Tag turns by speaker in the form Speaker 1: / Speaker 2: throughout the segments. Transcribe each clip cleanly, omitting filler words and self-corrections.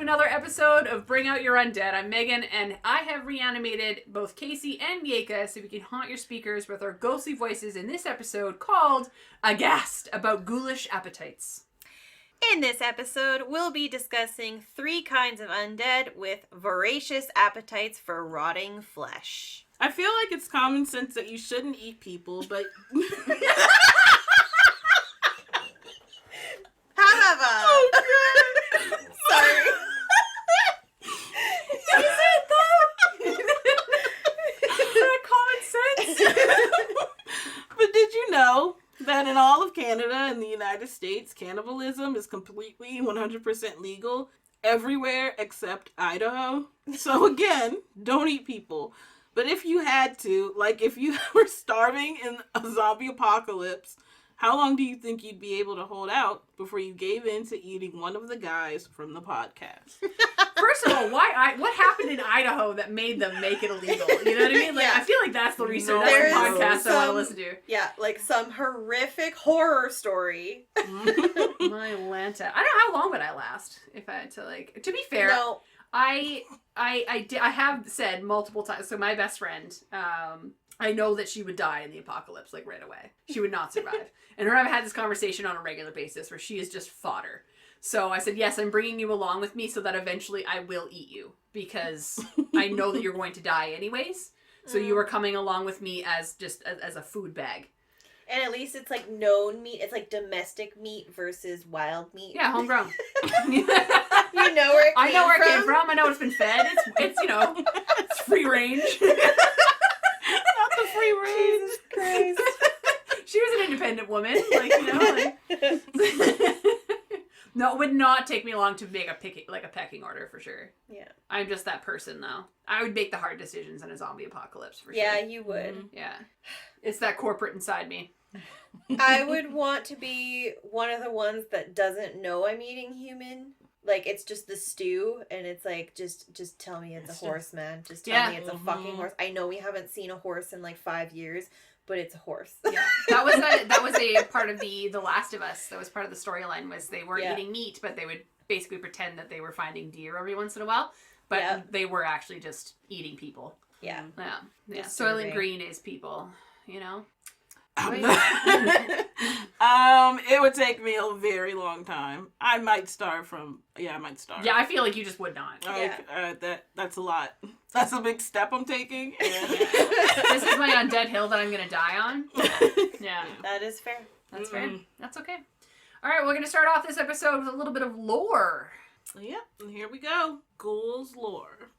Speaker 1: another episode of Bring Out Your Undead. I'm Megan, and I have reanimated both Casey and Miaca so we can haunt your speakers with our ghostly voices in this episode called Aghast, about ghoulish appetites.
Speaker 2: In this episode, we'll be discussing 3 kinds of undead with voracious appetites for rotting flesh.
Speaker 3: I feel like it's common sense that you shouldn't eat people, but...
Speaker 2: However...
Speaker 3: Oh, God.
Speaker 2: Sorry.
Speaker 1: Is it, though? Is that common sense?
Speaker 3: But did you know that in all of Canada and the United States, cannibalism is completely 100% legal everywhere except Idaho? So again, don't eat people. But if you had to, like if you were starving in a zombie apocalypse, how long do you think you'd be able to hold out before you gave in to eating one of the guys from the podcast?
Speaker 1: First of all, what happened in Idaho that made them make it illegal? You know what I mean? Like,
Speaker 2: Yeah.
Speaker 1: I feel like that's the research.
Speaker 3: No.
Speaker 1: That's the
Speaker 2: There's
Speaker 1: podcast I want to listen to.
Speaker 2: Yeah, like some horrific horror story.
Speaker 1: My Lanta. I don't know how long would I last if I had to, like... To be fair...
Speaker 2: No.
Speaker 1: I have said multiple times, so my best friend, I know that she would die in the apocalypse, like, right away. She would not survive. And her and I have had this conversation on a regular basis where she is just fodder. So I said, yes, I'm bringing you along with me so that eventually I will eat you. Because I know that you're going to die anyways. So you are coming along with me as just as a food bag.
Speaker 2: And at least it's like known meat. It's like domestic meat versus wild meat.
Speaker 1: Yeah, homegrown.
Speaker 2: You know where it came
Speaker 1: I know where it came from. I know it's been fed. It's you know, it's free range.
Speaker 3: Not the free range.
Speaker 2: Jesus Christ.
Speaker 1: She was an independent woman, like, you know, like... No, it would not take me long to make a pecking order, for sure.
Speaker 2: Yeah.
Speaker 1: I'm just that person, though. I would make the hard decisions in a zombie apocalypse, for sure.
Speaker 2: Yeah, you would.
Speaker 3: Mm-hmm.
Speaker 1: Yeah. It's that corporate inside me.
Speaker 2: I would want to be one of the ones that doesn't know I'm eating human. Like, it's just the stew, and it's like, just tell me it's a horse, man. Just tell me it's a fucking horse. I know we haven't seen a horse in like 5 years, but it's a horse.
Speaker 1: Yeah, that was a part of the Last of Us. That was part of the storyline, was they weren't eating meat, but they would basically pretend that they were finding deer every once in a while, but they were actually just eating people.
Speaker 2: Yeah.
Speaker 1: Yeah. Soylent Green is people, you know?
Speaker 3: It would take me a very long time. I might starve. Yeah,
Speaker 1: I feel like you just would not.
Speaker 3: That's a lot. That's a big step I'm taking.
Speaker 1: Yeah. This is my undead hill that I'm gonna die on. Yeah.
Speaker 2: That is fair.
Speaker 1: That's fair. That's okay. Alright, we're gonna start off this episode with a little bit of lore.
Speaker 3: Yep, and here we go. Ghouls lore.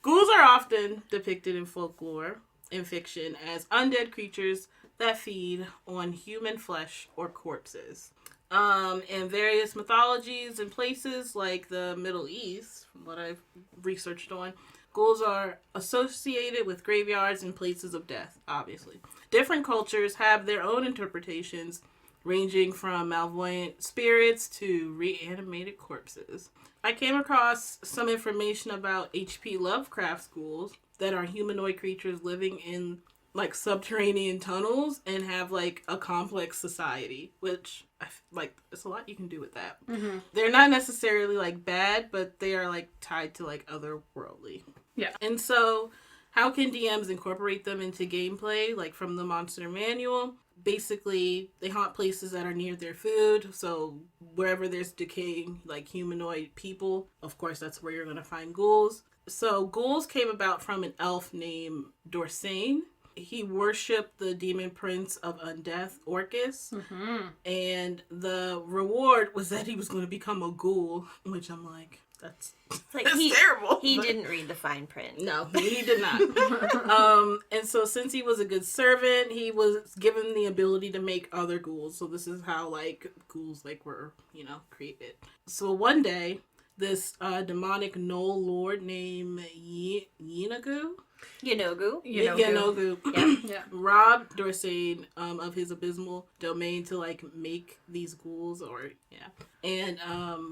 Speaker 3: Ghouls are often depicted in folklore and fiction as undead creatures that feed on human flesh or corpses. In various mythologies and places like the Middle East, from what I've researched on, ghouls are associated with graveyards and places of death, obviously. Different cultures have their own interpretations, ranging from malvoyant spirits to reanimated corpses. I came across some information about H.P. Lovecraft's ghouls that are humanoid creatures living in like subterranean tunnels and have like a complex society, which there's a lot you can do with that. Mm-hmm. They're not necessarily like bad, but they are like tied to like otherworldly.
Speaker 1: Yeah.
Speaker 3: And so how can DMs incorporate them into gameplay, like from the monster manual? Basically, they haunt places that are near their food. So wherever there's decaying like humanoid people, of course that's where you're going to find ghouls. So ghouls came about from an elf named Dorsane. He worshipped the demon prince of undeath, Orcus. Mm-hmm. And the reward was that he was going to become a ghoul, which I'm like, that's terrible.
Speaker 2: He didn't read the fine print.
Speaker 3: No, he did not. And so since he was a good servant, he was given the ability to make other ghouls. So this is how like ghouls like were, created. So one day, this demonic gnoll lord named Yenogu robbed Dorsane of his abysmal domain to like make these ghouls, and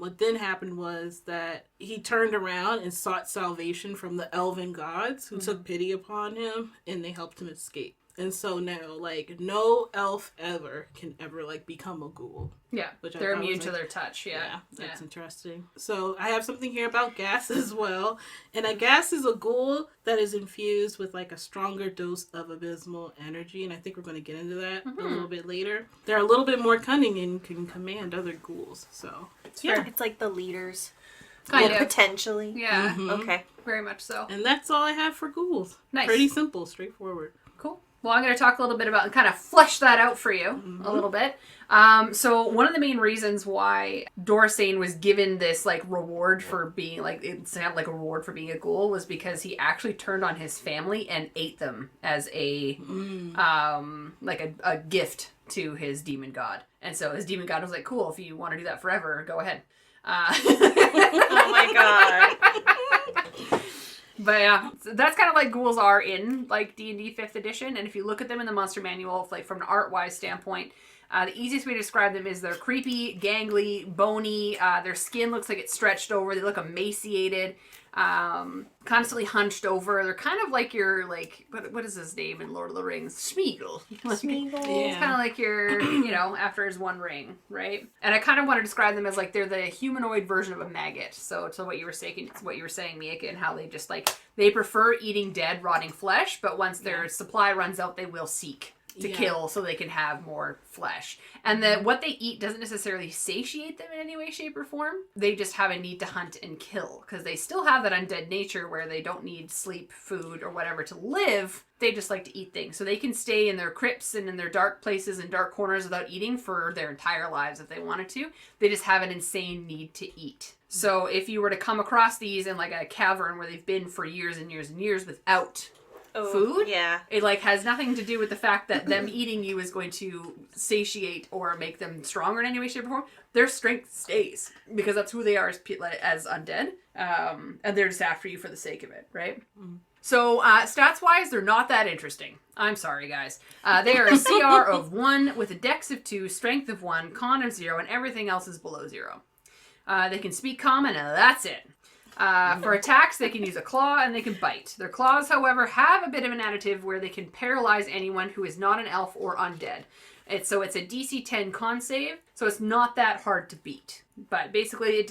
Speaker 3: what then happened was that he turned around and sought salvation from the elven gods who took pity upon him, and they helped him escape. And so now, like, no elf can ever, like, become a ghoul.
Speaker 1: Yeah,
Speaker 3: which
Speaker 1: they're immune to their touch,
Speaker 3: that's interesting. So I have something here about gas as well. And Aghast is a ghoul that is infused with, like, a stronger dose of abysmal energy. And I think we're going to get into that a little bit later. They're a little bit more cunning and can command other ghouls. So,
Speaker 2: It's like the leaders.
Speaker 1: Kind of.
Speaker 2: Potentially.
Speaker 1: Yeah.
Speaker 3: Mm-hmm.
Speaker 2: Okay.
Speaker 1: Very much so.
Speaker 3: And that's all I have for ghouls.
Speaker 1: Nice.
Speaker 3: Pretty simple, straightforward.
Speaker 1: Cool. Well, I'm going to talk a little bit about and kind of flesh that out for you a little bit. So one of the main reasons why Dorsain was given this like reward for being like, it sounded like a reward for being a ghoul, was because he actually turned on his family and ate them as a like a gift to his demon god. And so his demon god was like, cool, if you want to do that forever, go ahead.
Speaker 2: Oh my god.
Speaker 1: But yeah, so that's kind of like ghouls are in like D&D 5th edition. And if you look at them in the monster manual, like from an art-wise standpoint, the easiest way to describe them is they're creepy, gangly, bony. Their skin looks like it's stretched over. They look emaciated, constantly hunched over. They're kind of like your, like, what is his name in Lord of the Rings? Smeagol.
Speaker 2: Smeagol.
Speaker 1: It's kind of like your, after his one ring, right? And I kind of want to describe them as like they're the humanoid version of a maggot. So to what you were saying, Miaca, and how they just like, they prefer eating dead, rotting flesh, but once their supply runs out, they will seek to kill so they can have more flesh. And what they eat doesn't necessarily satiate them in any way, shape, or form. They just have a need to hunt and kill, because they still have that undead nature where they don't need sleep, food, or whatever to live. They just like to eat things. So they can stay in their crypts and in their dark places and dark corners without eating for their entire lives if they wanted to. They just have an insane need to eat. So if you were to come across these in like a cavern where they've been for years and years and years without food, it like has nothing to do with the fact that them eating you is going to satiate or make them stronger in any way, shape, or form. Their strength stays because that's who they are as undead, and they're just after you for the sake of it, right? So stats wise, they're not that interesting. I'm sorry, guys. They are a CR of 1 with a Dex of 2, Strength of 1, Con of 0, and everything else is below 0. They can speak common, and that's it. For attacks, they can use a claw and they can bite. Their claws, however, have a bit of an additive where they can paralyze anyone who is not an elf or undead. It's a DC 10 con save, so it's not that hard to beat. But basically,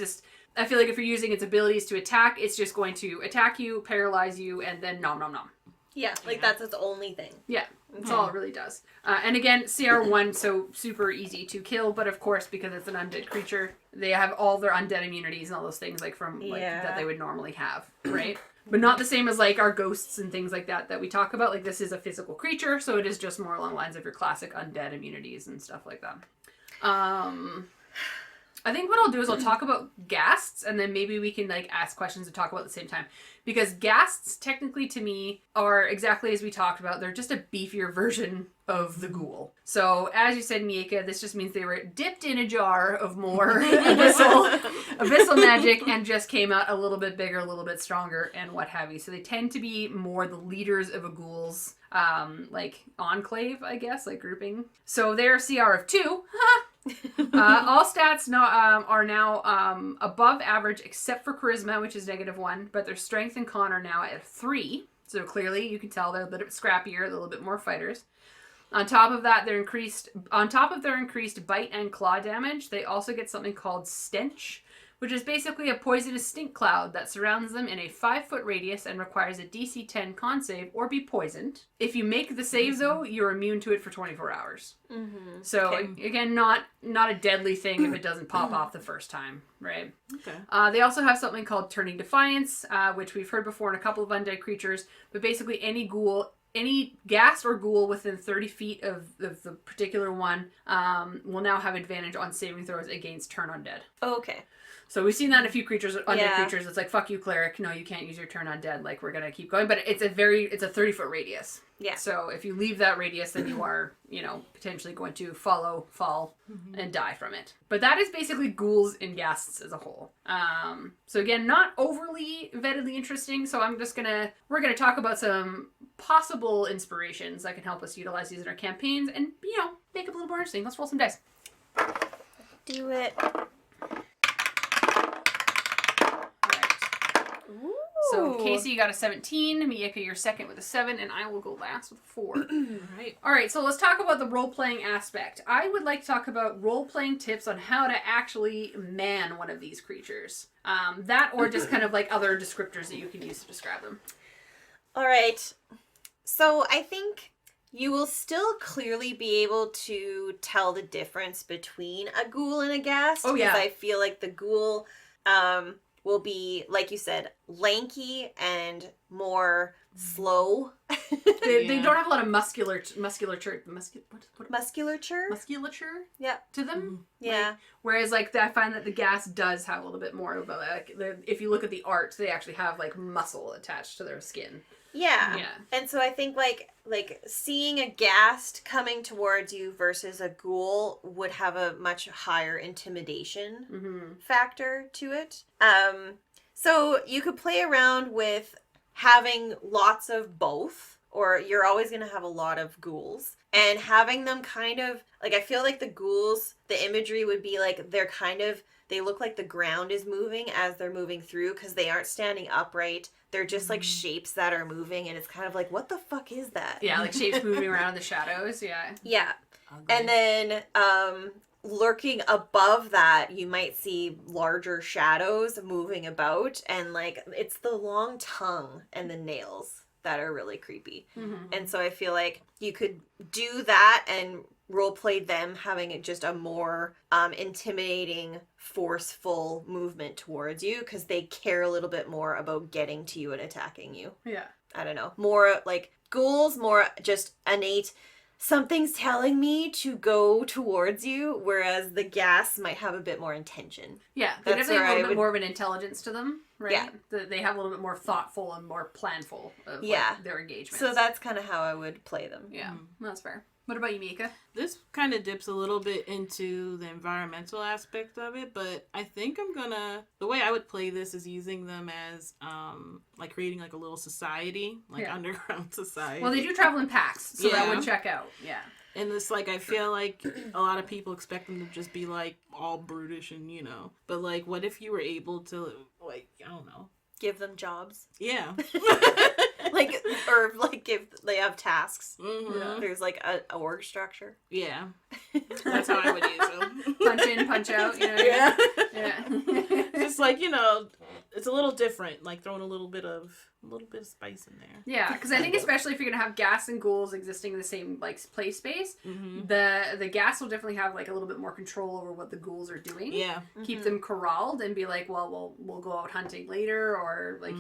Speaker 1: I feel like if you're using its abilities to attack, it's just going to attack you, paralyze you, and then nom nom nom.
Speaker 2: Yeah, that's its only thing.
Speaker 1: Yeah, that's all it really does. And again, CR1, so super easy to kill, but of course, because it's an undead creature, they have all their undead immunities and all those things that they would normally have, right? But not the same as like our ghosts and things like that we talk about. Like this is a physical creature, so it is just more along the lines of your classic undead immunities and stuff like that. I think what I'll do is I'll talk about ghasts, and then maybe we can like ask questions and talk about it at the same time. Because ghasts, technically to me, are exactly as we talked about. They're just a beefier version of the ghoul. So, as you said, Miaca, this just means they were dipped in a jar of more abyssal magic and just came out a little bit bigger, a little bit stronger, and what have you. So they tend to be more the leaders of a ghoul's, like, enclave, I guess, like grouping. So they're CR of 2. All stats are now above average except for charisma, which is -1, but their strength and con are now at 3. So clearly you can tell they're a little bit scrappier, a little bit more fighters. On top of that, their increased bite and claw damage, they also get something called stench, which is basically a poisonous stink cloud that surrounds them in a 5-foot radius and requires a DC 10 con save or be poisoned. If you make the save, though, you're immune to it for 24 hours. Mm-hmm. So, again, not a deadly thing if it doesn't pop off the first time, right? Okay. They also have something called Turning Defiance, which we've heard before in a couple of undead creatures, but basically any ghast or ghoul within 30 feet of the particular one will now have advantage on saving throws against turn undead.
Speaker 2: Oh, okay.
Speaker 1: So we've seen that in a few creatures, undead creatures. It's like, fuck you, cleric. No, you can't use your turn undead. Like, we're going to keep going. But it's a 30-foot radius. Yeah. So if you leave that radius, then you are, potentially going to fall, and die from it. But that is basically ghouls and ghasts as a whole. So again, not overly vettedly interesting. So we're going to talk about some possible inspirations that can help us utilize these in our campaigns and, make it a little more interesting. Let's roll some dice.
Speaker 2: Do it.
Speaker 1: So Casey, you got a 17. Miaca, you're second with a 7, and I will go last with a 4.
Speaker 3: Right.
Speaker 1: All right, so let's talk about the role-playing aspect. I would like to talk about role-playing tips on how to actually man one of these creatures. That or just kind of like other descriptors that you can use to describe them.
Speaker 2: All right. So I think you will still clearly be able to tell the difference between a ghoul and a ghast.
Speaker 1: Oh, yeah.
Speaker 2: Because I feel like the ghoul will be, like you said, lanky and more slow.
Speaker 1: They don't have a lot of musculature.
Speaker 2: Musculature?
Speaker 1: Musculature?
Speaker 2: Yeah.
Speaker 1: To them?
Speaker 2: Yeah.
Speaker 1: Like, whereas, like, I find that the ghast does have a little bit more of a, like, if you look at the art, they actually have, like, muscle attached to their skin.
Speaker 2: Yeah.
Speaker 1: Yeah.
Speaker 2: And so I think like seeing a ghast coming towards you versus a ghoul would have a much higher intimidation factor to it. So you could play around with having lots of both, or you're always going to have a lot of ghouls, and having them kind of like, I feel like the ghouls, the imagery would be like they look like the ground is moving as they're moving through because they aren't standing upright. They're just like shapes that are moving, and it's kind of like, what the fuck is that?
Speaker 1: Yeah, like shapes moving around in the shadows, yeah.
Speaker 2: Yeah.
Speaker 3: Ugly.
Speaker 2: And then lurking above that, you might see larger shadows moving about, and like it's the long tongue and the nails that are really creepy. And so I feel like you could do that and roleplay them having just a more intimidating, forceful movement towards you because they care a little bit more about getting to you and attacking you.
Speaker 1: Yeah.
Speaker 2: I don't know. More like ghouls, more just innate. Something's telling me to go towards you, whereas the ghast might have a bit more intention.
Speaker 1: Yeah, they
Speaker 2: That's
Speaker 1: definitely have a
Speaker 2: where
Speaker 1: little
Speaker 2: I
Speaker 1: bit more of an intelligence to them, right?
Speaker 2: Yeah.
Speaker 1: They have a little bit more thoughtful and more planful of their engagement.
Speaker 2: So that's kind of how I would play them.
Speaker 1: Yeah, that's fair. What about you, Miaca?
Speaker 3: This kind of dips a little bit into the environmental aspect of it, but I think the way I would play this is using them as, like creating like a little society, like underground society.
Speaker 1: Well, they do travel in packs, so that would check out, yeah.
Speaker 3: And it's like, I feel like a lot of people expect them to just be like all brutish and, but like, what if you were able to, like, I don't know.
Speaker 2: Give them jobs.
Speaker 3: Yeah.
Speaker 2: They have tasks.
Speaker 3: Mm-hmm.
Speaker 2: There's like a org structure.
Speaker 3: Yeah. That's how I would use them.
Speaker 1: Punch in, punch out,
Speaker 3: Yeah.
Speaker 1: Yeah.
Speaker 3: Just like, it's a little different, like throwing a little bit of spice in there.
Speaker 1: Yeah, because I think especially if you're gonna have ghasts and ghouls existing in the same like play space, the ghasts will definitely have like a little bit more control over what the ghouls are doing.
Speaker 3: Yeah,
Speaker 1: keep them corralled and be like, well, we'll go out hunting later, or like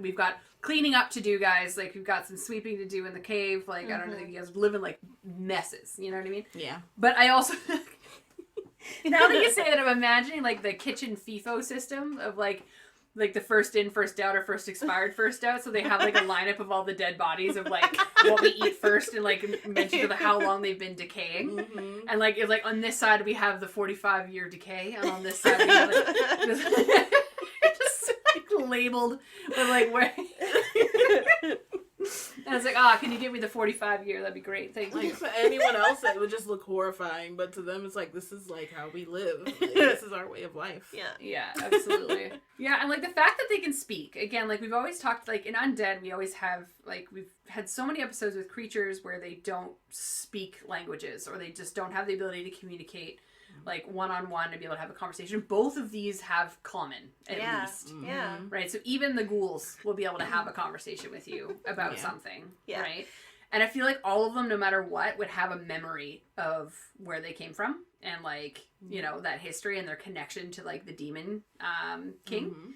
Speaker 1: we've got cleaning up to do, guys. Like we've got some sweeping to do in the cave. Like I don't know, you guys live in like messes. You know what I mean?
Speaker 3: Yeah.
Speaker 1: But I also. Now that you say that, I'm imagining like the kitchen FIFO system of like the first in, first out, or first expired, first out. So they have like a lineup of all the dead bodies of like what we eat first and like mention of how long they've been decaying. And like it's like on this side we have the 45-year decay, and on this side we have like just like labeled with like where. And it's like, can you give me the 45-year? That'd be great. Thank you.
Speaker 3: Like, for anyone else, it would just look horrifying. But to them, it's like, this is, like, how we live. Like, this is our way of life.
Speaker 2: Yeah.
Speaker 1: Yeah, absolutely. Yeah, and, like, the fact that they can speak. Again, like, we've always talked, like, in Undead, we always have, like, we've had so many episodes with creatures where they don't speak languages, or they just don't have the ability to communicate, like, one-on-one and be able to have a conversation. Both of these have common, at least.
Speaker 2: Yeah.
Speaker 1: Right? So even the ghouls will be able to have a conversation with you about something.
Speaker 2: Yeah.
Speaker 1: Right? And I feel like all of them, no matter what, would have a memory of where they came from and, like, that history and their connection to, like, the demon king,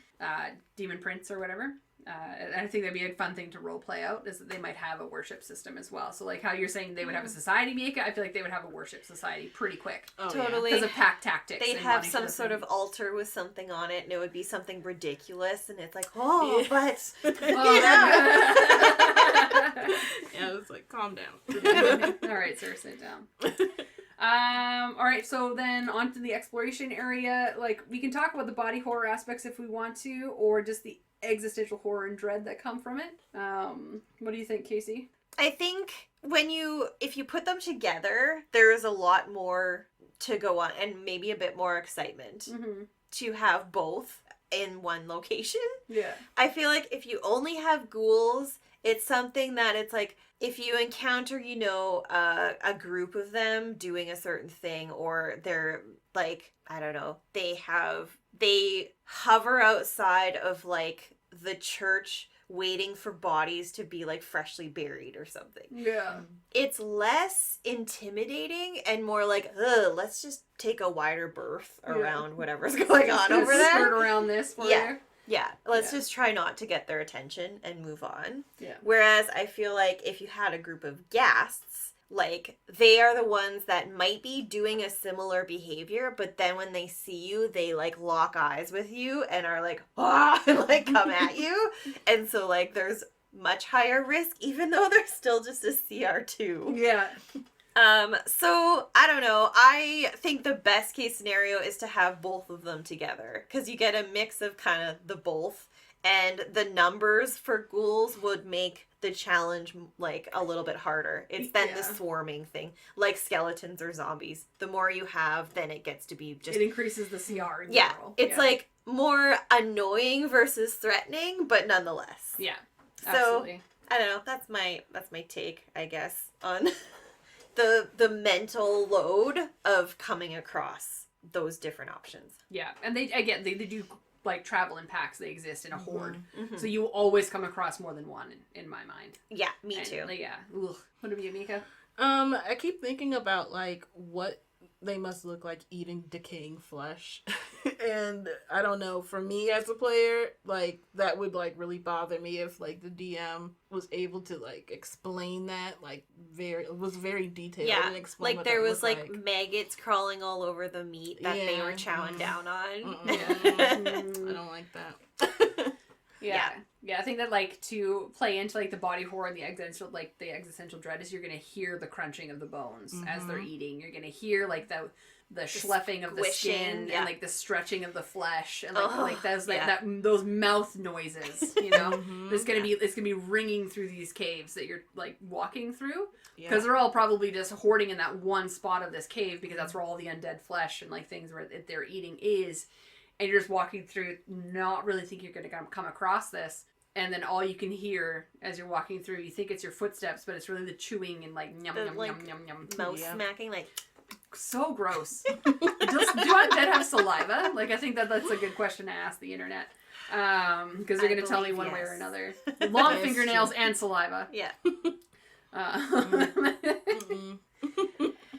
Speaker 1: demon prince or whatever. And I think that'd be a fun thing to role play out, is that they might have a worship system as well. So, like, how you're saying they would have a society, Miaca, I feel like they would have a worship society pretty quick.
Speaker 3: Oh,
Speaker 2: totally.
Speaker 1: Because of pack tactics.
Speaker 2: They'd have some sort of altar with something on it, and it would be something ridiculous, and it's like, but...
Speaker 1: yeah,
Speaker 3: it was like, calm down.
Speaker 1: All right, sir, sit down. All right, so then on to the exploration area. Like, we can talk about the body horror aspects if we want to, or just the existential horror and dread that come from it. What do you think, Casey?
Speaker 2: I think if you put them together, there is a lot more to go on, and maybe a bit more excitement to have both. in one location.
Speaker 1: Yeah.
Speaker 2: I feel like if you only have ghouls, it's something that it's like, if you encounter, you know, a group of them doing a certain thing, or they're like, I don't know, they hover outside of like the church waiting for bodies to be like freshly buried or something.
Speaker 1: Yeah.
Speaker 2: It's less intimidating and more like, ugh, let's just take a wider berth around whatever's going on over there.
Speaker 1: Skirt around this for you.
Speaker 2: Yeah, let's just try not to get their attention and move on.
Speaker 1: Yeah.
Speaker 2: Whereas I feel like if you had a group of ghasts, like, they are the ones that might be doing a similar behavior, but then when they see you, they, like, lock eyes with you and are like, ah, and, like, come at you. And so, like, there's much higher risk, even though they're still just a CR2.
Speaker 1: Yeah.
Speaker 2: So, I don't know. I think the best case scenario is to have both of them together, because you get a mix of kind of the both, and the numbers for ghouls would make the challenge, like, a little bit harder. It's then the swarming thing, like skeletons or zombies. The more you have, then it gets to be just...
Speaker 1: It increases the CR in
Speaker 2: yeah,
Speaker 1: general.
Speaker 2: it's like more annoying versus threatening, but nonetheless.
Speaker 1: Yeah,
Speaker 2: So,
Speaker 1: absolutely.
Speaker 2: I don't know. That's my take, I guess, on... the mental load of coming across those different options.
Speaker 1: Yeah, and they do like travel in packs. They exist in a horde,
Speaker 2: Mm-hmm.
Speaker 1: so you always come across more than one in my mind.
Speaker 2: Yeah, me too.
Speaker 1: Like, yeah. Ugh. What about you, Miaca?
Speaker 3: I keep thinking about like what they must look like eating decaying flesh. And I don't know, for me as a player, like that would like really bother me if like the DM was able to like explain that, like was very detailed and explain
Speaker 2: like
Speaker 3: what
Speaker 2: there
Speaker 3: that
Speaker 2: was
Speaker 3: looked
Speaker 2: like maggots crawling all over the meat that they were chowing down on.
Speaker 3: I don't like that.
Speaker 1: Yeah, I think that like to play into like the body horror and the existential dread is you're gonna hear the crunching of the bones as they're eating. You're gonna hear like the schlepping of the skin and like the stretching of the flesh and like those mouth noises. You know, it's gonna be ringing through these caves that you're like walking through because they're all probably just hoarding in that one spot of this cave because that's where all the undead flesh and like things where they're eating is. And you're just walking through, not really think you're going to come across this. And then all you can hear as you're walking through, you think it's your footsteps, but it's really the chewing and like yum, yum, yum, yum, yum.
Speaker 2: Mouth smacking, like...
Speaker 1: So gross. Do undead have saliva? Like, I think that's a good question to ask the internet. Because they're going to tell me one way or another. Long fingernails and saliva.
Speaker 2: Yeah.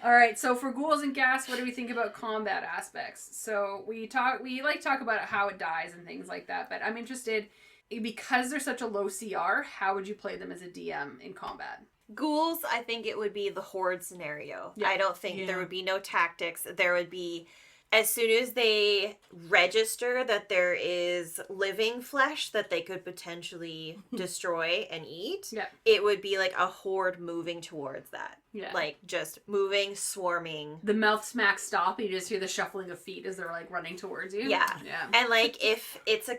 Speaker 1: All right, so for Ghouls and Ghast, what do we think about combat aspects? So we talk about how it dies and things like that, but I'm interested, because they're such a low CR, how would you play them as a DM in combat?
Speaker 2: Ghouls, I think it would be the horde scenario.
Speaker 1: Yeah.
Speaker 2: I don't think there would be no tactics. There would be, as soon as they register that there is living flesh that they could potentially destroy and eat, it would be like a horde moving towards that. Yeah. Like, just moving, swarming.
Speaker 1: The mouth smacks stop, and you just hear the shuffling of feet as they're, like, running towards you.
Speaker 2: Yeah. And, like, if it's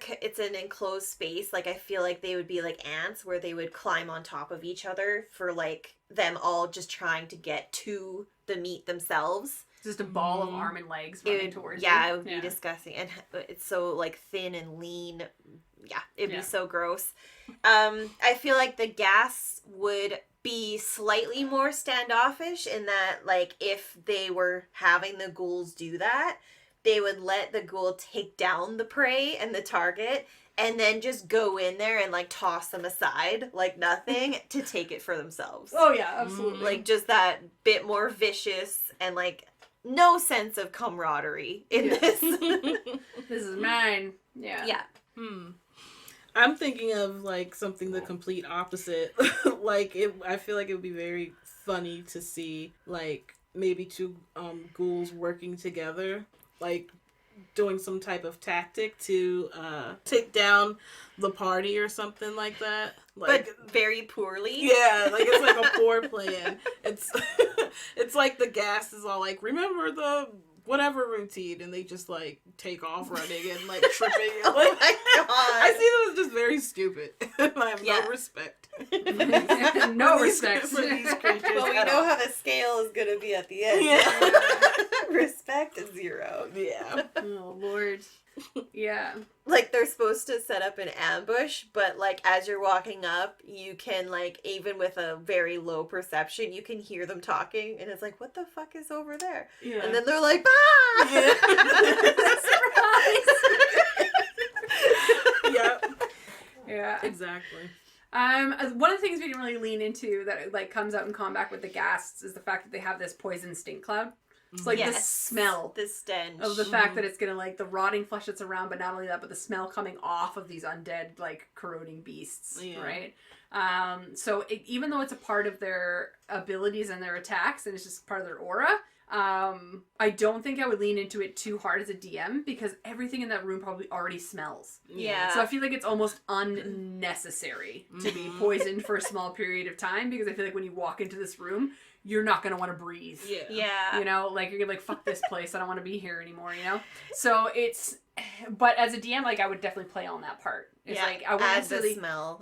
Speaker 2: an enclosed space, like, I feel like they would be like ants, where they would climb on top of each other for, like, them all just trying to get to the meat themselves.
Speaker 1: Just a ball of arm and legs running towards you.
Speaker 2: Yeah, it would be disgusting. And it's so, like, thin and lean. Yeah, it'd be so gross. I feel like the gas would be slightly more standoffish in that, like, if they were having the ghouls do that, they would let the ghoul take down the prey and the target and then just go in there and, like, toss them aside like nothing to take it for themselves.
Speaker 1: Oh, yeah, absolutely.
Speaker 2: Like, just that bit more vicious and, like, no sense of camaraderie in this.
Speaker 1: This is mine. Yeah.
Speaker 2: Yeah.
Speaker 3: I'm thinking of like something the complete opposite. I feel like it would be very funny to see like maybe two ghouls working together, like doing some type of tactic to take down the party or something like that. Like,
Speaker 2: but very poorly.
Speaker 3: Yeah, like it's like a poor plan. It's like the ghast is all like, remember the whatever routine, and they just like take off running and like tripping. And, like,
Speaker 2: oh my god!
Speaker 3: I see them as just very stupid. I have no respect.
Speaker 1: No respect
Speaker 3: for these creatures.
Speaker 2: Well, we know how the scale is gonna be at the end.
Speaker 3: Yeah.
Speaker 2: Respect 0.
Speaker 3: Yeah.
Speaker 1: Oh Lord. Yeah.
Speaker 2: Like, they're supposed to set up an ambush, but, like, as you're walking up, you can, like, even with a very low perception, you can hear them talking, and it's like, what the fuck is over there?
Speaker 3: Yeah.
Speaker 2: And then they're like, ah!
Speaker 3: Yeah. Yep.
Speaker 1: Yeah.
Speaker 3: Exactly.
Speaker 1: One of the things we didn't really lean into that like comes out in combat with the ghasts is the fact that they have this poison stink cloud. It's like the smell,
Speaker 2: the stench
Speaker 1: of the fact that it's gonna like the rotting flesh that's around, but not only that, but the smell coming off of these undead like corroding beasts, right? So even though it's a part of their abilities and their attacks, and it's just part of their aura, I don't think I would lean into it too hard as a DM because everything in that room probably already smells.
Speaker 2: Yeah.
Speaker 1: So I feel like it's almost unnecessary to be poisoned for a small period of time because I feel like when you walk into this room, you're not going to want to breathe.
Speaker 2: Yeah.
Speaker 1: You know, like, you're like, fuck this place. I don't want to be here anymore, you know? So it's, but as a DM, like, I would definitely play on that part. It's like, I wouldn't necessarily,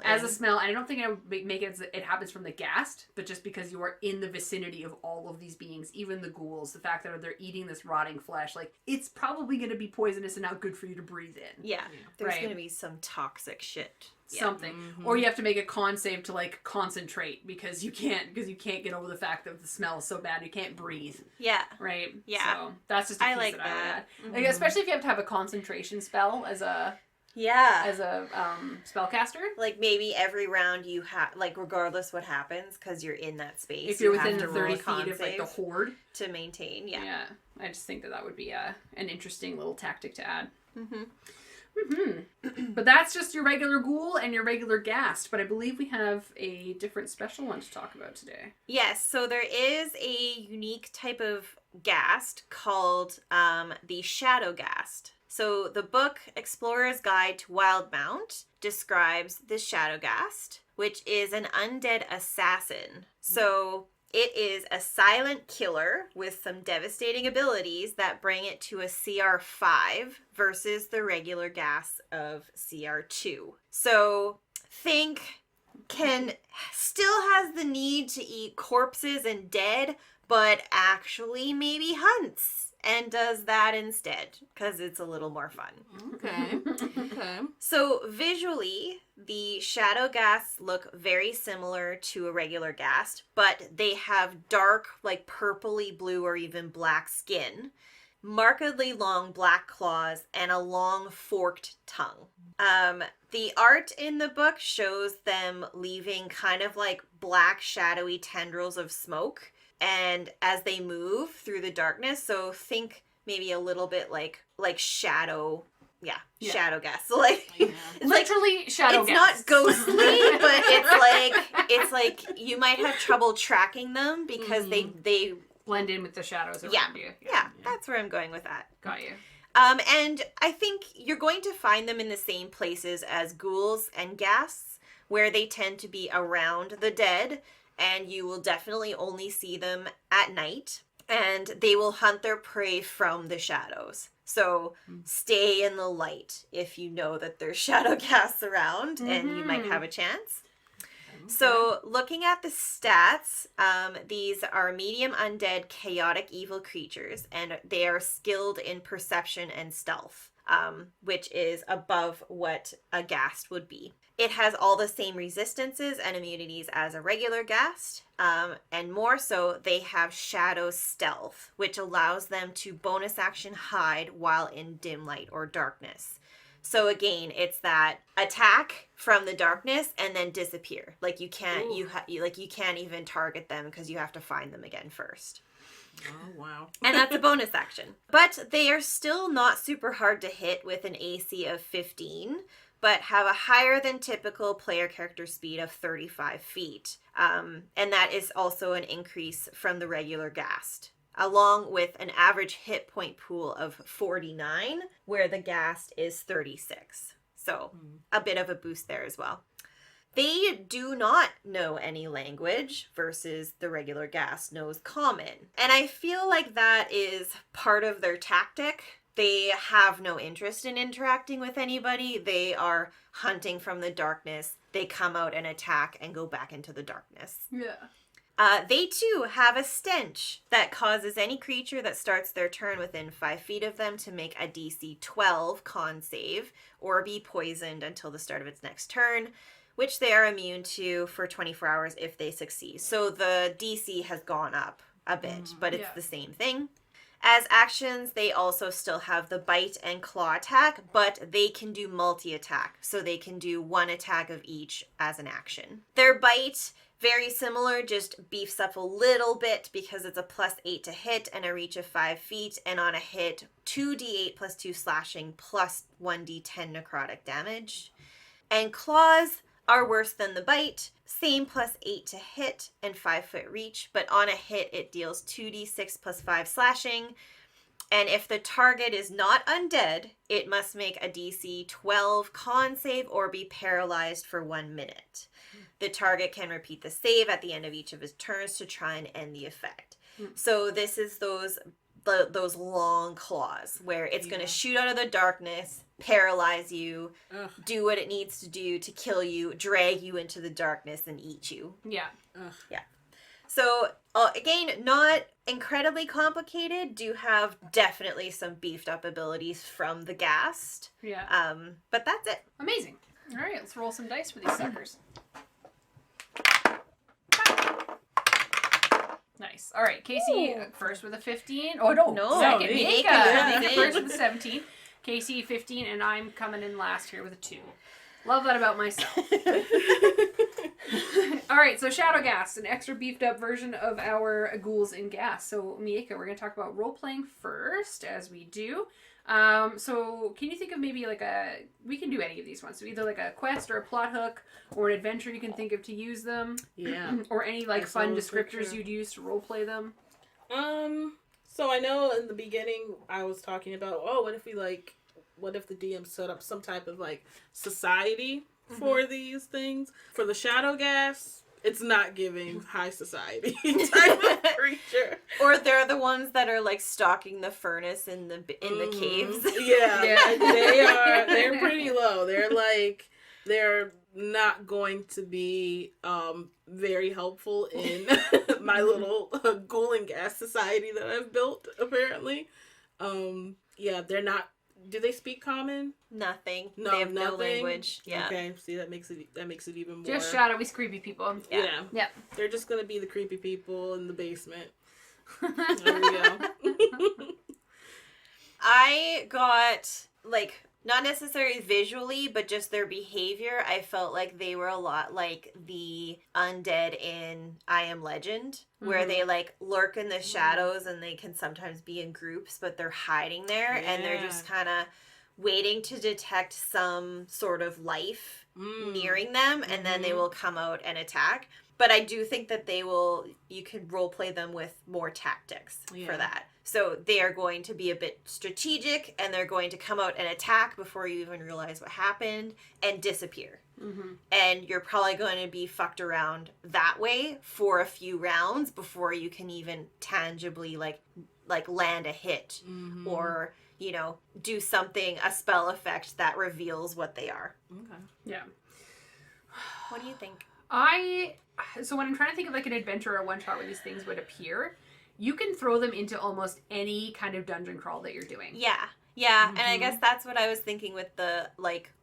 Speaker 1: as a smell, and I don't think I would make it as it happens from the ghast, but just because you are in the vicinity of all of these beings, even the ghouls, the fact that they're eating this rotting flesh, like, it's probably going to be poisonous and not good for you to breathe in.
Speaker 2: Yeah. There's going to be some toxic shit.
Speaker 1: Something. Or you have to make a con save to like concentrate because you can't get over the fact that the smell is so bad you can't breathe.
Speaker 2: Yeah.
Speaker 1: Right?
Speaker 2: Yeah.
Speaker 1: So that's just a piece
Speaker 2: I like
Speaker 1: that I would add.
Speaker 2: that.
Speaker 1: Like, especially if you have to have a concentration spell as a spellcaster.
Speaker 2: Like, maybe every round you have, like, regardless what happens, because you're in that space.
Speaker 1: If you're
Speaker 2: you
Speaker 1: within
Speaker 2: have
Speaker 1: the
Speaker 2: to
Speaker 1: 30
Speaker 2: roll a
Speaker 1: feet
Speaker 2: con
Speaker 1: of like the
Speaker 2: save
Speaker 1: horde.
Speaker 2: to maintain,
Speaker 1: Yeah. I just think that would be an interesting little tactic to add. But that's just your regular ghoul and your regular ghast. But I believe we have a different special one to talk about today.
Speaker 2: Yes, so there is a unique type of ghast called the Shadowghast. So the book Explorer's Guide to Wildmount describes the Shadowghast, which is an undead assassin. So it is a silent killer with some devastating abilities that bring it to a CR5 versus the regular ghast of CR2. So think still has the need to eat corpses and dead, but actually maybe hunts and does that instead because it's a little more fun.
Speaker 3: Okay.
Speaker 2: So visually, the Shadowghasts look very similar to a regular ghast, but they have dark, like purpley blue or even black skin, markedly long black claws, and a long forked tongue. The art in the book shows them leaving kind of like black shadowy tendrils of smoke, and as they move through the darkness, so think maybe a little bit like shadow. Shadowghast. So like, it's
Speaker 1: literally
Speaker 2: like,
Speaker 1: Shadowghast.
Speaker 2: It's not ghostly, but it's like you might have trouble tracking them because they
Speaker 1: blend in with the shadows around you.
Speaker 2: Yeah, that's where I'm going with that.
Speaker 1: Got you.
Speaker 2: And I think you're going to find them in the same places as ghouls and ghasts, where they tend to be around the dead, and you will definitely only see them at night, and they will hunt their prey from the shadows. So stay in the light if you know that there's Shadowghasts around, and you might have a chance. So looking at the stats, these are medium undead chaotic evil creatures, and they are skilled in perception and stealth, which is above what a ghast would be. It has all the same resistances and immunities as a regular ghast, and more so, they have shadow stealth, which allows them to bonus action hide while in dim light or darkness. So again, it's that attack from the darkness and then disappear. Like you can't, you can't even target them because you have to find them again first.
Speaker 3: Oh, wow.
Speaker 2: And that's a bonus action. But they are still not super hard to hit with an AC of 15, but have a higher than typical player character speed of 35 feet. And that is also an increase from the regular ghast, along with an average hit point pool of 49, where the ghast is 36. So a bit of a boost there as well. They do not know any language versus the regular ghast knows common. And I feel like that is part of their tactic. They have no interest in interacting with anybody. They are hunting from the darkness. They come out and attack and go back into the darkness.
Speaker 1: Yeah.
Speaker 2: They too have a stench that causes any creature that starts their turn within 5 feet of them to make a DC 12 con save or be poisoned until the start of its next turn, which they are immune to for 24 hours if they succeed. So the DC has gone up a bit, but it's the same thing. As actions, they also still have the bite and claw attack, but they can do multi-attack. So they can do 1 attack of each as an action. Their bite, very similar, just beefs up a little bit because it's a +8 to hit and a reach of 5 feet. And on a hit, 2d8 plus 2 slashing plus 1d10 necrotic damage. And claws are worse than the bite. Same +8 to hit and 5-foot reach, but on a hit it deals 2d6 plus 5 slashing. And if the target is not undead, it must make a DC 12 con save or be paralyzed for 1 minute. The target can repeat the save at the end of each of his turns to try and end the effect. So this is those long claws where it's going to shoot out of the darkness, paralyze you, do what it needs to do to kill you, drag you into the darkness, and eat you.
Speaker 1: Yeah.
Speaker 2: Yeah. So, again, not incredibly complicated. Do have definitely some beefed up abilities from the Ghast.
Speaker 1: Yeah.
Speaker 2: But that's it.
Speaker 1: Amazing. All right, let's roll some dice for these suckers. Nice. All right, Casey first with a 15. Oh, no. Second. Miaca first with a 17. Casey 15, and I'm coming in last here with a 2. Love that about myself. All right, so Shadowghast, an extra beefed up version of our Ghouls and Ghast. So Miaca, we're going to talk about role playing first, as we do. So can you think of maybe we can do any of these ones. So either like a quest or a plot hook or an adventure you can think of to use them. Yeah. Or any fun descriptors you'd use to role play them.
Speaker 3: So I know in the beginning I was talking about, what if the DM set up some type of society for these things? For the Shadowghast, it's not giving high society type of creature.
Speaker 2: Or they're the ones that are stalking the furnace in the caves.
Speaker 3: Yeah. They're pretty low. They're not going to be very helpful in my little Ghoul and Ghast society that I've built, apparently. They're not. Do they speak common?
Speaker 2: Nothing.
Speaker 3: No,
Speaker 2: they have
Speaker 3: nothing?
Speaker 2: no language. Yeah.
Speaker 3: Okay, see, that makes it even more.
Speaker 1: Just shadowy, creepy people.
Speaker 3: Yeah.
Speaker 1: Yep.
Speaker 3: They're just gonna be the creepy people in the basement. There we go.
Speaker 2: I got not necessarily visually, but just their behavior. I felt like they were a lot like the undead in I Am Legend, where they lurk in the shadows and they can sometimes be in groups, but they're hiding there and they're just kind of waiting to detect some sort of life nearing them, and then they will come out and attack. But I do think that you can role play them with more tactics for that. So they are going to be a bit strategic, and they're going to come out and attack before you even realize what happened and disappear. Mm-hmm. And you're probably going to be fucked around that way for a few rounds before you can even tangibly land a hit or, do something, a spell effect that reveals what they are.
Speaker 1: Okay. Yeah.
Speaker 2: What do you think?
Speaker 1: So when I'm trying to think of an adventure or a one shot where these things would appear, you can throw them into almost any kind of dungeon crawl that you're doing.
Speaker 2: Yeah. Yeah, and I guess that's what I was thinking with the,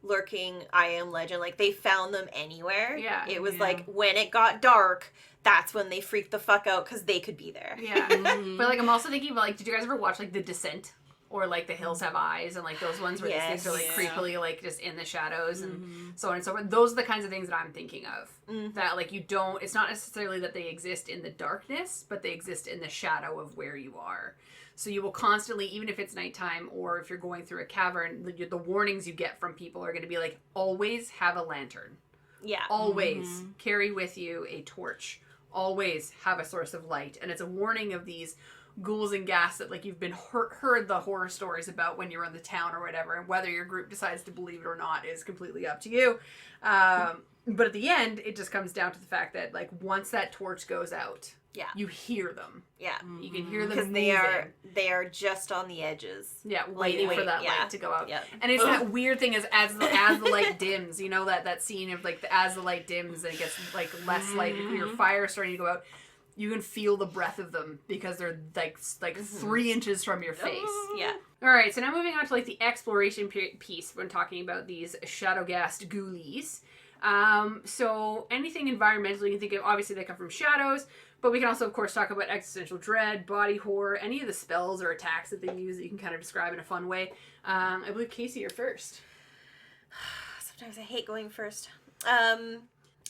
Speaker 2: lurking I Am Legend. They found them anywhere. Yeah. It was when it got dark, that's when they freaked the fuck out because they could be there.
Speaker 1: Yeah. But, I'm also thinking about, did you guys ever watch, The Descent? Or, The Hills Have Eyes, and, those ones where these things are, creepily, just in the shadows, and so on and so forth. Those are the kinds of things that I'm thinking of. That, it's not necessarily that they exist in the darkness, but they exist in the shadow of where you are. So you will constantly, even if it's nighttime, or if you're going through a cavern, the warnings you get from people are going to be, always have a lantern.
Speaker 2: Yeah.
Speaker 1: Always carry with you a torch. Always have a source of light. And it's a warning of these ghouls and ghast that you've been heard the horror stories about when you're in the town or whatever, and whether your group decides to believe it or not is completely up to you. But at the end, it just comes down to the fact that once that torch goes out, you hear them. Yeah, you can hear them
Speaker 2: because they are just on the edges.
Speaker 1: Yeah, waiting for that light to go out. Yeah. And it's that weird thing as the light dims. That scene of as the light dims and it gets less light, your fire starting to go out. You can feel the breath of them because they're like 3 inches from your face.
Speaker 2: Yeah.
Speaker 1: All right, so now moving on to like the exploration piece when talking about these Shadowghast ghoulies. So anything environmental you can think of, obviously they come from shadows, but we can also, of course, talk about existential dread, body horror, any of the spells or attacks that they use that you can kind of describe in a fun way. I believe, Casey, you're first.
Speaker 2: Sometimes I hate going first.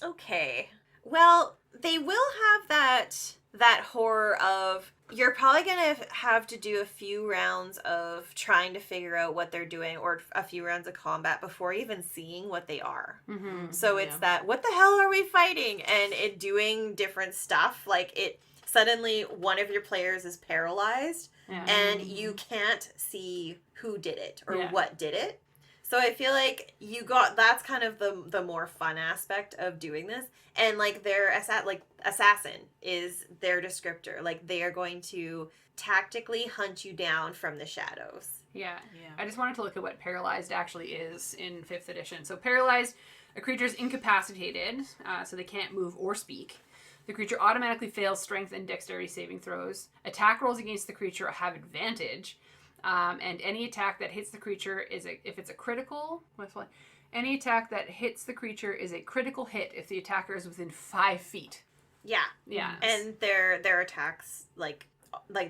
Speaker 2: Okay. Well, they will have that horror of you're probably going to have to do a few rounds of trying to figure out what they're doing or a few rounds of combat before even seeing what they are.
Speaker 1: Mm-hmm.
Speaker 2: So it's that, what the hell are we fighting? And it doing different stuff. Like it suddenly one of your players is paralyzed and you can't see who did it or what did it. So I feel like that's kind of the more fun aspect of doing this. And like their assassin is their descriptor. Like they are going to tactically hunt you down from the shadows.
Speaker 1: Yeah. I just wanted to look at what paralyzed actually is in 5th edition. So paralyzed, a creature is incapacitated, so they can't move or speak. The creature automatically fails strength and dexterity saving throws. Attack rolls against the creature have advantage. And any attack that hits the creature if it's a critical, any attack that hits the creature is a critical hit if the attacker is within 5 feet.
Speaker 2: Yeah.
Speaker 1: Yeah.
Speaker 2: And their attacks, like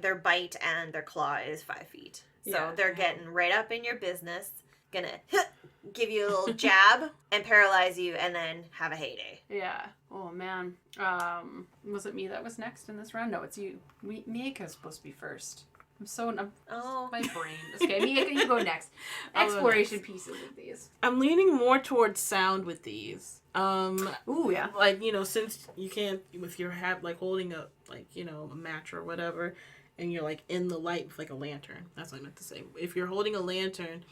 Speaker 2: their bite and their claw is 5 feet. So they're getting right up in your business, gonna give you a little jab and paralyze you and then have a heyday.
Speaker 1: Yeah. Oh, man. Was it me that was next in this round? No, it's you. Miaca's supposed to be first. My brain. Okay, Miaca, you go next. Exploration pieces of these.
Speaker 3: I'm leaning more towards sound with these.
Speaker 1: Ooh, yeah.
Speaker 3: Like, since you can't, if you're holding a, a match or whatever, and you're like in the light with like a lantern. That's what I meant to say. If you're holding a lantern,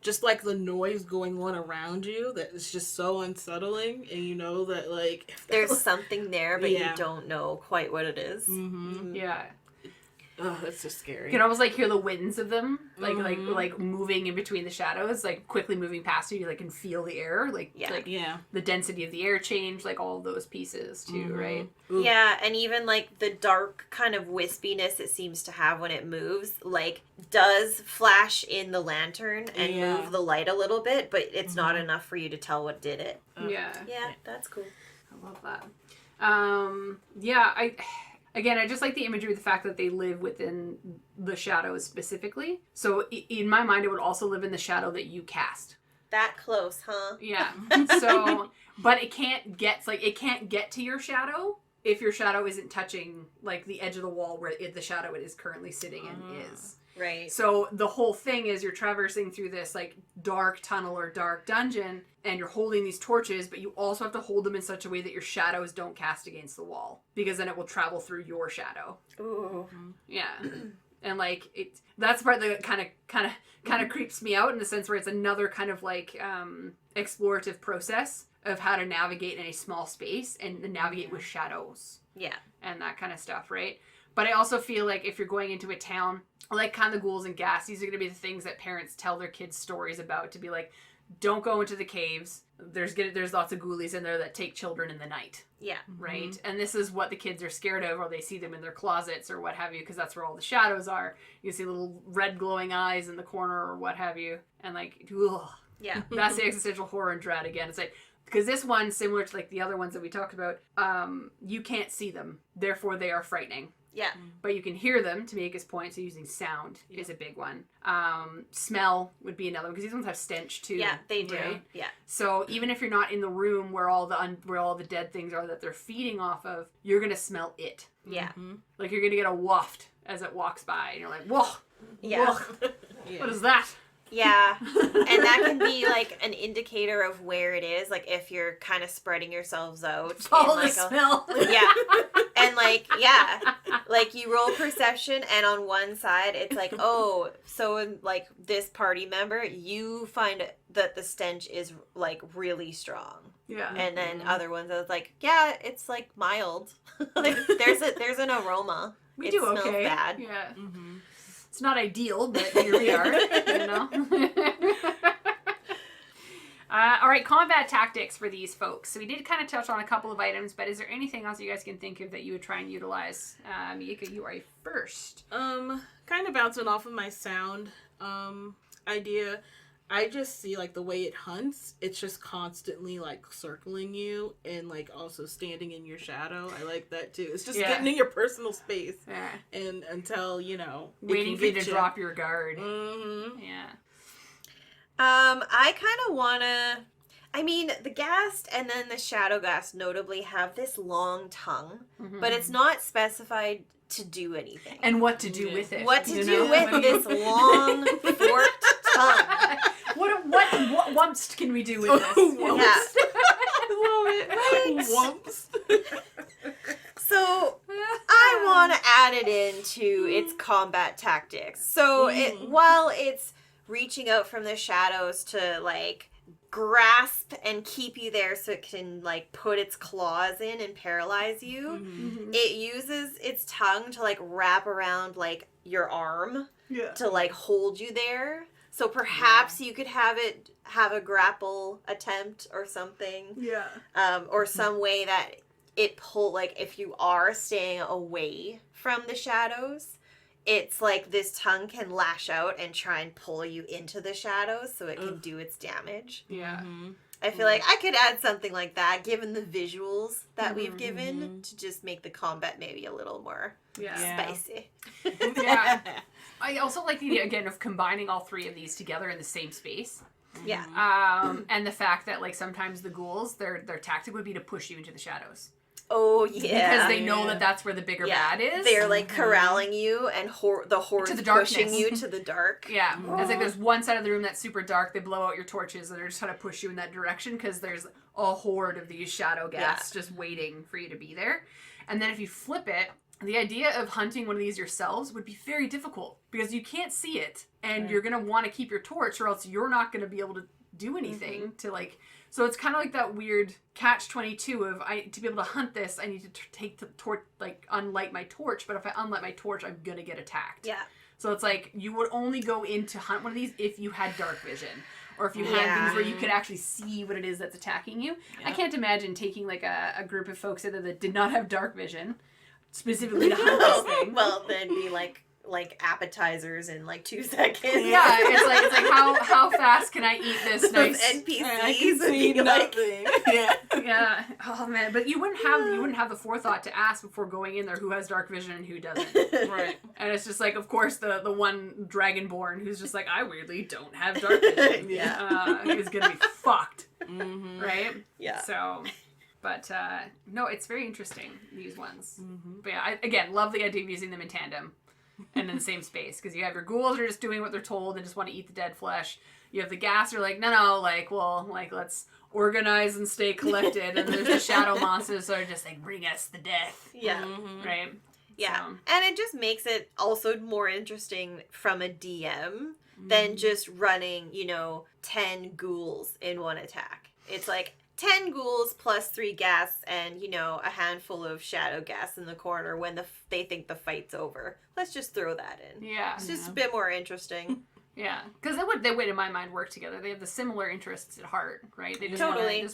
Speaker 3: just like the noise going on around you, that is just so unsettling, and you know that like
Speaker 2: there's something there, but you don't know quite what it is.
Speaker 1: Mm-hmm. Yeah.
Speaker 3: Oh, that's just scary.
Speaker 1: You can almost hear the winds of them, like moving in between the shadows, like quickly moving past you. You can feel the air, the density of the air change, like all of those pieces too, right?
Speaker 3: Ooh.
Speaker 2: Yeah, and even the dark kind of wispiness it seems to have when it moves, does flash in the lantern and move the light a little bit, but it's not enough for you to tell what did it.
Speaker 1: Yeah,
Speaker 2: that's cool.
Speaker 1: I love that. Again, I just like the imagery of the fact that they live within the shadows specifically. So in my mind, it would also live in the shadow that you cast.
Speaker 2: That close, huh?
Speaker 1: Yeah. So, but it can't get to your shadow if your shadow isn't touching the edge of the wall where the shadow it is currently sitting in is.
Speaker 2: Right.
Speaker 1: So the whole thing is you're traversing through this dark tunnel or dark dungeon and you're holding these torches, but you also have to hold them in such a way that your shadows don't cast against the wall because then it will travel through your shadow.
Speaker 2: Ooh.
Speaker 1: Yeah. And that's the part that kind of creeps me out in the sense where it's another kind of explorative process of how to navigate in a small space and navigate with shadows.
Speaker 2: Yeah.
Speaker 1: And that kind of stuff, right? But I also feel like if you're going into a town, kind of Ghouls and Ghast, these are going to be the things that parents tell their kids stories about to be don't go into the caves. There's lots of ghoulies in there that take children in the night.
Speaker 2: Yeah.
Speaker 1: Right? Mm-hmm. And this is what the kids are scared of, or they see them in their closets or what have you, because that's where all the shadows are. You see little red glowing eyes in the corner or what have you. And ugh.
Speaker 2: Yeah.
Speaker 1: That's the existential horror and dread again. It's because this one, similar to the other ones that we talked about, you can't see them. Therefore, they are frightening.
Speaker 2: Yeah.
Speaker 1: But you can hear them, to make his point, so using sound is a big one. Smell would be another one, because these ones have stench too.
Speaker 2: Yeah, they do.
Speaker 1: Right?
Speaker 2: Yeah.
Speaker 1: So even if you're not in the room where all the dead things are that they're feeding off of, you're going to smell it.
Speaker 2: Yeah.
Speaker 3: Mm-hmm.
Speaker 1: You're going to get a waft as it walks by, and you're like, whoa!
Speaker 2: Yeah.
Speaker 1: Whoa, what is that?
Speaker 2: Yeah. And that can be an indicator of where it is, if you're kind of spreading yourselves out.
Speaker 1: Follow the smell.
Speaker 2: Yeah. And you roll perception and on one side it's oh, so in this party member, you find that the stench is really strong.
Speaker 1: Yeah.
Speaker 2: And then other ones I was yeah, it's mild. There's an aroma.
Speaker 1: We
Speaker 2: it
Speaker 1: do
Speaker 2: smells
Speaker 1: okay.
Speaker 2: bad.
Speaker 1: Yeah. Mm-hmm. It's not ideal, but here we are, All right, combat tactics for these folks. So we did kind of touch on a couple of items, but is there anything else you guys can think of that you would try and utilize? Miaca, you are first.
Speaker 3: Kind of bouncing off of my sound idea. I just see, like, the way it hunts, it's just constantly, like, circling you and, like, also standing in your shadow. I like that, too. It's just getting in your personal space.
Speaker 1: Yeah.
Speaker 3: And until, you know...
Speaker 1: Waiting for you to drop your guard.
Speaker 3: Mm-hmm.
Speaker 1: Yeah.
Speaker 2: I kind of want to... I mean, the Ghast and then the Shadowghast notably have this long tongue, but it's not specified to do anything.
Speaker 1: And what to do with it.
Speaker 2: What to do with this long, forked tongue.
Speaker 1: What wumps can we do with this?
Speaker 2: Yeah.
Speaker 3: I love it. Whoops.
Speaker 2: So, I want to add it into its combat tactics. So, while it's reaching out from the shadows to, like, grasp and keep you there so it can, like, put its claws in and paralyze you, it uses its tongue to, like, wrap around, like, your arm to, like, hold you there. So perhaps you could have it have a grapple attempt or something.
Speaker 3: Yeah.
Speaker 2: Or some way that it pull, like, if you are staying away from the shadows, it's like this tongue can lash out and try and pull you into the shadows so it can do its damage.
Speaker 1: Yeah.
Speaker 2: I feel like I could add something like that, given the visuals that we've given, to just make the combat maybe a little more spicy.
Speaker 1: Yeah. I also like the idea, again, of combining all three of these together in the same space.
Speaker 2: Yeah.
Speaker 1: And the fact that, like, sometimes the ghouls, their tactic would be to push you into the shadows.
Speaker 2: Oh, yeah.
Speaker 1: Because they know that that's where the bigger bad is.
Speaker 2: They're, like, corralling you, and the horde's pushing you to the dark.
Speaker 1: Yeah. It's like there's one side of the room that's super dark, they blow out your torches, and they're just trying to push you in that direction, because there's a horde of these Shadowghasts just waiting for you to be there. And then if you flip it, the idea of hunting one of these yourselves would be very difficult, because you can't see it, and you're going to want to keep your torch, or else you're not going to be able to do anything to, like... So it's kind of like that weird catch-22 of, to be able to hunt this, I need to take the torch, like, unlight my torch, but if I unlight my torch, I'm going to get attacked.
Speaker 2: Yeah.
Speaker 1: So it's like, you would only go in to hunt one of these if you had dark vision. Or if you had things where you could actually see what it is that's attacking you. Yeah. I can't imagine taking, like, a group of folks that did not have dark vision, specifically to hunt this thing.
Speaker 2: Well, then be like appetizers in like 2 seconds.
Speaker 1: Yeah, it's like how fast can I eat this nice
Speaker 2: NPCs?
Speaker 3: I can see nothing.
Speaker 1: Yeah. Oh man, but you wouldn't have the forethought to ask before going in there who has dark vision and who doesn't.
Speaker 3: Right.
Speaker 1: And it's just like, of course, the one dragonborn who's just like, I weirdly don't have dark vision. Is gonna be fucked. Right.
Speaker 2: Yeah.
Speaker 1: So. But, no, it's very interesting, these ones. But yeah, I, again, love the idea of using them in tandem and in the same space. Because you have your ghouls that are just doing what they're told and just want to eat the dead flesh. You have the Ghast who are like, no, like, well, like, let's organize and stay collected. And there's the shadow monsters that are just like, bring us the death.
Speaker 2: Yeah.
Speaker 1: Right?
Speaker 2: Yeah. So. And it just makes it also more interesting from a DM than just running, 10 ghouls in one attack. It's like... 10 ghouls plus 3 ghasts and, a handful of Shadowghasts in the corner when they think the fight's over. Let's just throw that in.
Speaker 1: Yeah.
Speaker 2: It's just a bit more interesting.
Speaker 1: Yeah. Because they would, in my mind, work together. They have the similar interests at heart, right? They just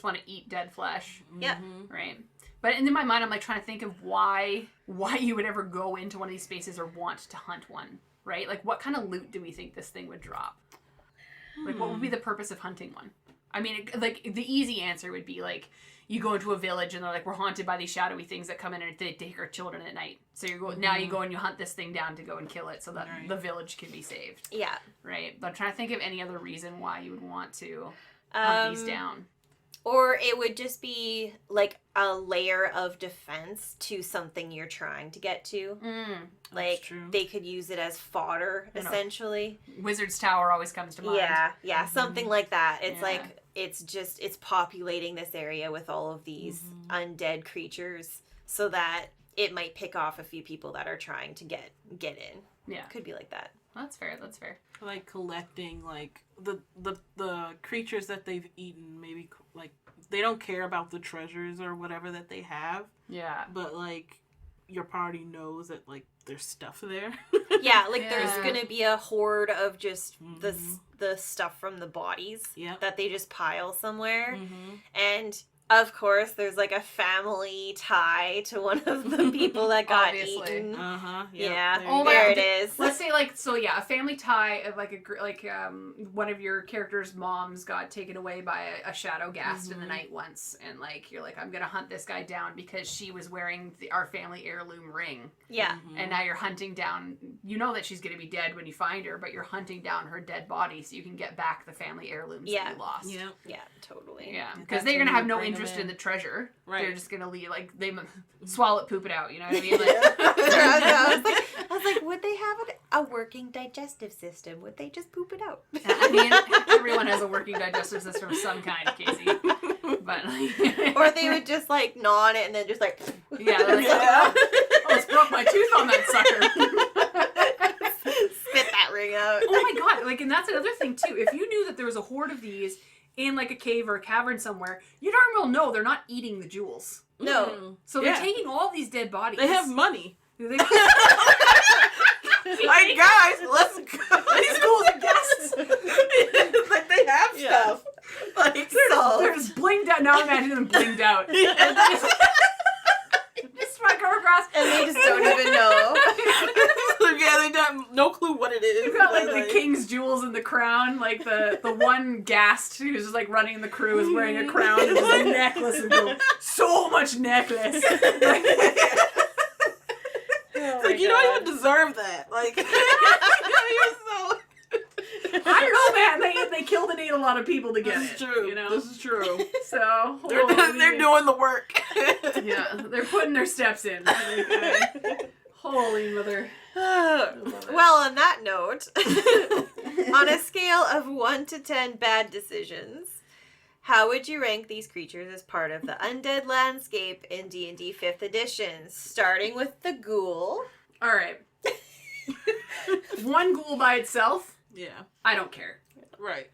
Speaker 1: want to eat dead flesh.
Speaker 2: Yeah.
Speaker 1: Right. But in my mind, I'm like trying to think of why you would ever go into one of these spaces or want to hunt one, right? Like, what kind of loot do we think this thing would drop? Like, what would be the purpose of hunting one? I mean, like, the easy answer would be, like, you go into a village and they're like, we're haunted by these shadowy things that come in and they take our children at night. So now you go and you hunt this thing down to go and kill it so that the village can be saved. Yeah. Right? But I'm trying to think of any other reason why you would want to hunt these down.
Speaker 2: Or it would just be, like, a layer of defense to something you're trying to get to. Like, they could use it as fodder, essentially.
Speaker 1: Wizard's Tower always comes to mind.
Speaker 2: Yeah, something like that. It's like, it's populating this area with all of these undead creatures so that it might pick off a few people that are trying to get in. Yeah. Could be like that.
Speaker 1: That's fair.
Speaker 3: Like collecting, like, the creatures that they've eaten, maybe, like, they don't care about the treasures or whatever that they have.
Speaker 1: Yeah.
Speaker 3: But, like, your party knows that, like, there's stuff there.
Speaker 2: Yeah, like
Speaker 1: Yeah.
Speaker 2: there's gonna be a horde of just
Speaker 3: Mhm.
Speaker 2: the stuff from the bodies
Speaker 3: Yep.
Speaker 2: that they just pile somewhere.
Speaker 3: Mm-hmm.
Speaker 2: And of course, there's like a family tie to one of the people that got
Speaker 1: Obviously.
Speaker 2: eaten.
Speaker 3: Uh-huh.
Speaker 2: Yeah,
Speaker 3: There
Speaker 1: Oh
Speaker 3: you
Speaker 1: my
Speaker 3: go.
Speaker 2: there
Speaker 1: God.
Speaker 2: it is.
Speaker 1: Let's say a family tie of one of your character's moms got taken away by a Shadowghast in the night once, and like you're like, I'm gonna hunt this guy down because she was wearing our family heirloom ring,
Speaker 2: Yeah.
Speaker 3: Mhm.
Speaker 1: and now you're hunting down. You know that she's gonna be dead when you find her, but you're hunting down her dead body so you can get back the family heirlooms
Speaker 2: Yeah.
Speaker 1: that you lost.
Speaker 3: Yeah.
Speaker 2: Yeah, totally.
Speaker 1: Yeah,
Speaker 3: And
Speaker 1: because
Speaker 3: that's
Speaker 1: they're
Speaker 3: when
Speaker 1: gonna have
Speaker 3: you
Speaker 1: no
Speaker 3: bring 'em
Speaker 1: interest in
Speaker 3: in.
Speaker 1: the treasure.
Speaker 3: Right.
Speaker 1: They're just gonna leave, like they swallow it, poop it out. You know what I mean? Like,
Speaker 2: I was like, would they have a working digestive system? Would they just poop it out?
Speaker 1: I mean, everyone has a working digestive system of some kind, Casey. But like,
Speaker 2: Or they would just like gnaw on it and then just like
Speaker 1: yeah, they're like,
Speaker 3: Yeah.
Speaker 1: oh, almost broke my tooth on that sucker.
Speaker 2: spit that ring out.
Speaker 1: Oh my god! Like, and that's another thing too. If you knew that there was a horde of these in like a cave or a cavern somewhere, you darn well know they're not eating the jewels.
Speaker 2: No.
Speaker 3: Mhm.
Speaker 1: So they're
Speaker 3: Yeah.
Speaker 1: taking all these dead bodies.
Speaker 3: They have money.
Speaker 1: They-
Speaker 3: Like, guys, let's go.
Speaker 1: These ghouls and ghasts.
Speaker 3: Like, they have
Speaker 2: Yeah.
Speaker 3: stuff. Like,
Speaker 1: They're just blinged out. Now imagine them blinged out. And just my go across.
Speaker 2: And they just don't even know.
Speaker 3: yeah, they got no clue what it is.
Speaker 1: You've got like the king's jewels and the crown, like the one Ghast who's just like running the crew is wearing a crown and just a necklace and gold. So much necklace.
Speaker 2: Oh
Speaker 3: Like, you don't even deserve that. Like, you're so...
Speaker 1: I don't know, man. They killed and ate a lot of people to get
Speaker 3: This
Speaker 1: it.
Speaker 3: is true.
Speaker 1: You know?
Speaker 3: This is true.
Speaker 1: So
Speaker 3: They're doing the work.
Speaker 1: Yeah, they're putting their steps in. Holy mother.
Speaker 2: Well, on that note, on a scale of 1 to 10 bad decisions, how would you rank these creatures as part of the undead landscape in D&D 5th edition? Starting with the ghoul.
Speaker 1: All right. One ghoul by itself,
Speaker 3: Yeah.
Speaker 1: I don't care.
Speaker 3: Right.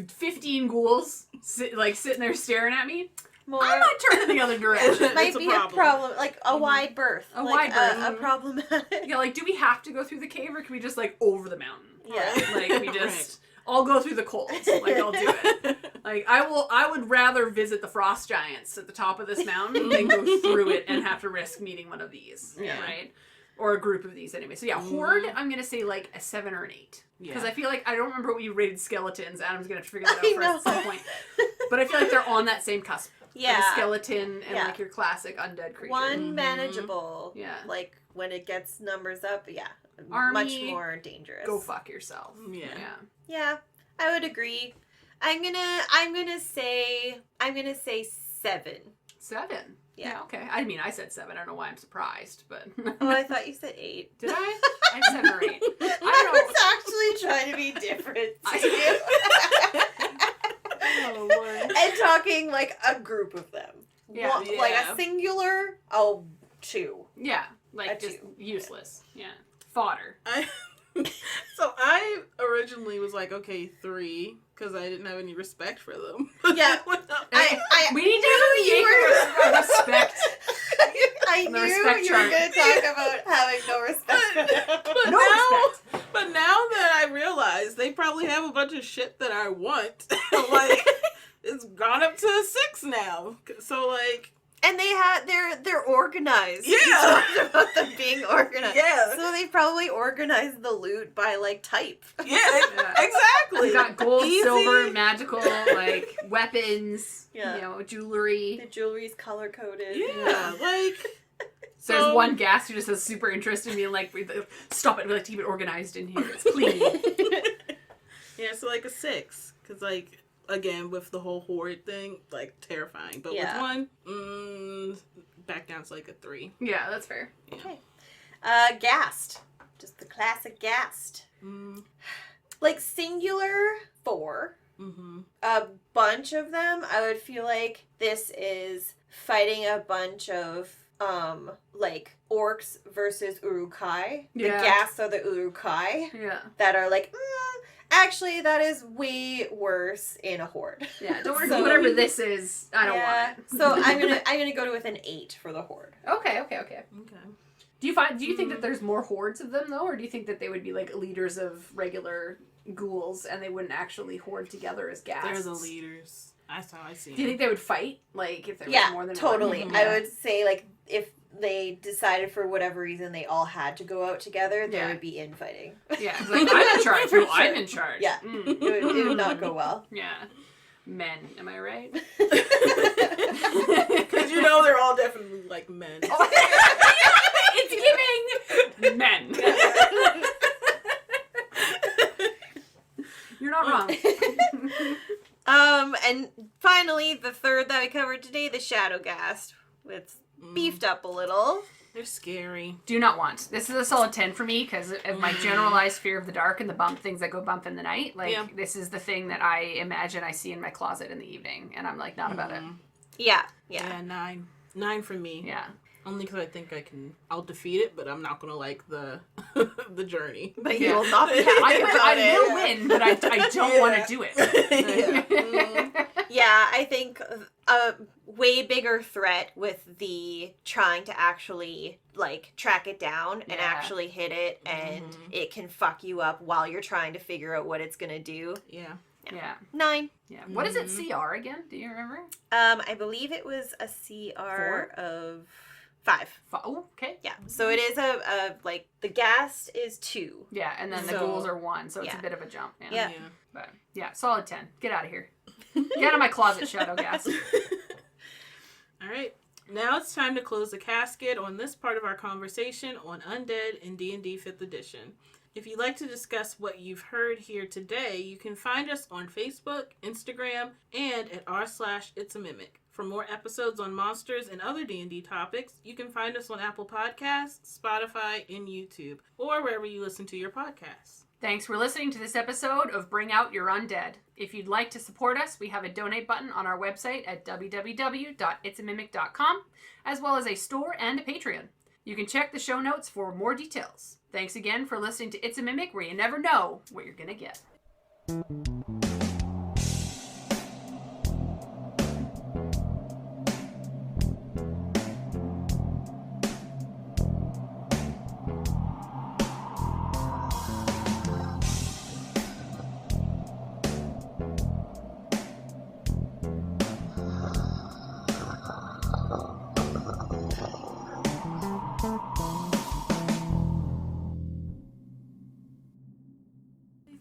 Speaker 1: 15 ghouls sitting there staring at me.
Speaker 2: More
Speaker 1: I might turn in the other direction.
Speaker 2: might
Speaker 3: It's a
Speaker 2: be
Speaker 3: problem.
Speaker 2: a problem, like a wide berth.
Speaker 1: A
Speaker 2: like
Speaker 1: wide berth.
Speaker 2: A problematic.
Speaker 1: Yeah, like, do we have to go through the cave or can we just, like, over the mountain?
Speaker 2: Yeah.
Speaker 1: Like, we just, I'll go through the cold. Like, I'll do it. Like, I would rather visit the frost giants at the top of this mountain than go through it and have to risk meeting one of these.
Speaker 3: Yeah.
Speaker 1: Right? Or a group of these anyway. So yeah, Horde, I'm going to say, like, a 7 or an 8. Because
Speaker 3: Yeah.
Speaker 1: I feel like, I don't remember what you rated skeletons. Adam's going to have to figure that
Speaker 2: I
Speaker 1: out for us at some
Speaker 2: know.
Speaker 1: point. But I feel like they're on that same cusp.
Speaker 2: Yeah.
Speaker 1: Like a skeleton and,
Speaker 2: Yeah.
Speaker 1: like, your classic undead creature.
Speaker 2: One
Speaker 3: Mhm.
Speaker 2: manageable.
Speaker 1: Yeah.
Speaker 2: Like when it gets numbers up, yeah.
Speaker 1: Army,
Speaker 2: much more dangerous.
Speaker 1: Go fuck yourself.
Speaker 3: Yeah.
Speaker 2: Yeah, I would agree. I'm gonna say 7.
Speaker 1: 7.
Speaker 2: Yeah.
Speaker 1: Okay. I mean, I said 7. I don't know why I'm surprised, but
Speaker 2: Oh, I thought you said 8.
Speaker 1: did I? I said 7 or 8. I
Speaker 2: I
Speaker 1: don't
Speaker 2: was actually trying to be different to you.
Speaker 3: Oh, Lord.
Speaker 2: And talking like a group of them.
Speaker 1: Yeah.
Speaker 2: Like
Speaker 3: Yeah.
Speaker 2: a singular, oh, 2.
Speaker 1: Yeah, like
Speaker 2: A
Speaker 1: just
Speaker 2: 2.
Speaker 1: useless. Yeah, fodder.
Speaker 3: So I originally was like, okay, 3, because I didn't have any respect for them.
Speaker 2: Yeah.
Speaker 1: We need to
Speaker 2: you
Speaker 1: have
Speaker 2: were-
Speaker 1: a respect.
Speaker 2: I
Speaker 1: The
Speaker 2: knew
Speaker 1: respect
Speaker 2: you were
Speaker 1: chart.
Speaker 2: going to talk about having no respect for them.
Speaker 3: But
Speaker 1: No
Speaker 3: now,
Speaker 1: respect.
Speaker 3: but now that I realize they probably have a bunch of shit that I want, like it's gone up to a 6 now. So like,
Speaker 2: And they're organized.
Speaker 3: Yeah.
Speaker 2: You talked about them being organized.
Speaker 3: Yeah.
Speaker 2: So they probably organized the loot by like type.
Speaker 3: yeah,
Speaker 1: Yeah.
Speaker 3: exactly.
Speaker 1: We've got gold,
Speaker 3: Easy.
Speaker 1: silver, magical, like weapons.
Speaker 2: Yeah.
Speaker 1: You know, jewelry.
Speaker 2: The jewelry's color coded.
Speaker 3: Yeah, like
Speaker 1: So there's
Speaker 3: So-
Speaker 1: one Ghast who just has super interest in being like, stop it, we like to keep it organized in here. It's clean.
Speaker 3: yeah, so like a 6, because like again with the whole horde thing, like terrifying. But
Speaker 2: Yeah.
Speaker 3: with one, back down to like a 3.
Speaker 1: Yeah, that's fair.
Speaker 2: Okay. Ghast. Just the classic Ghast.
Speaker 3: Mm,
Speaker 2: Like singular 4.
Speaker 3: mm-hmm.
Speaker 2: A bunch of them, I would feel like this is fighting a bunch of like orcs versus Urukai. The
Speaker 1: Yeah.
Speaker 2: Ghasts are the Urukai
Speaker 1: Yeah.
Speaker 2: that are like, actually that is way worse in a horde.
Speaker 1: Yeah, don't worry,
Speaker 2: So-
Speaker 1: whatever this is, I don't want it.
Speaker 2: So I'm gonna go with an 8 for the horde.
Speaker 1: Okay.
Speaker 3: Okay.
Speaker 1: Do you think that there's more hordes of them though, or do you think that they would be like leaders of regular ghouls and they wouldn't actually horde together as ghasts?
Speaker 3: They're the leaders. That's how I see it.
Speaker 1: Do you think they would fight? Like if there was more than
Speaker 2: totally.
Speaker 1: one?
Speaker 2: I would say like if they decided for whatever reason they all had to go out together, there would be infighting.
Speaker 1: Yeah, like, I'm in charge. No, I'm in charge.
Speaker 2: Yeah, it would not go well.
Speaker 1: Yeah. Men, am I right?
Speaker 3: Because you know they're all definitely like men.
Speaker 1: It's giving men. You're not wrong.
Speaker 2: And finally, the third that we covered today, the Shadowghast. It's beefed up a little.
Speaker 3: They're scary.
Speaker 1: Do not want. This is a solid 10 for me because of my generalized fear of the dark and the things that go bump in the night. Like, this is the thing that I imagine I see in my closet in the evening, and I'm like, not about it.
Speaker 2: Yeah.
Speaker 3: Yeah, 9. 9 for me.
Speaker 1: Yeah.
Speaker 3: Only because I think I'll defeat it, but I'm not going to like the journey.
Speaker 2: But you will not be happy
Speaker 1: I will win, but I don't want to do it.
Speaker 2: Yeah, I think a way bigger threat with the trying to actually, like, track it down and actually hit it, and it can fuck you up while you're trying to figure out what it's going to do.
Speaker 1: Yeah.
Speaker 2: 9.
Speaker 1: Yeah. What is it CR again? Do you remember?
Speaker 2: I believe it was a CR of 5.
Speaker 1: Oh, okay.
Speaker 2: Yeah. So it is a like, the Ghast is 2.
Speaker 1: Yeah, and then the ghouls are 1, so it's a bit of a jump.
Speaker 2: Yeah.
Speaker 1: But, yeah, solid 10. Get out of here. Get out of my closet, Shadowghast.
Speaker 3: All right. Now it's time to close the casket on this part of our conversation on Undead in D&D 5th edition. If you'd like to discuss what you've heard here today, you can find us on Facebook, Instagram, and at r/itsAmimic. For more episodes on monsters and other D&D topics, you can find us on Apple Podcasts, Spotify, and YouTube, or wherever you listen to your podcasts.
Speaker 1: Thanks for listening to this episode of Bring Out Your Undead. If you'd like to support us, we have a donate button on our website at www.itsamimic.com, as well as a store and a Patreon. You can check the show notes for more details. Thanks again for listening to It's a Mimic, where you never know what you're going to get.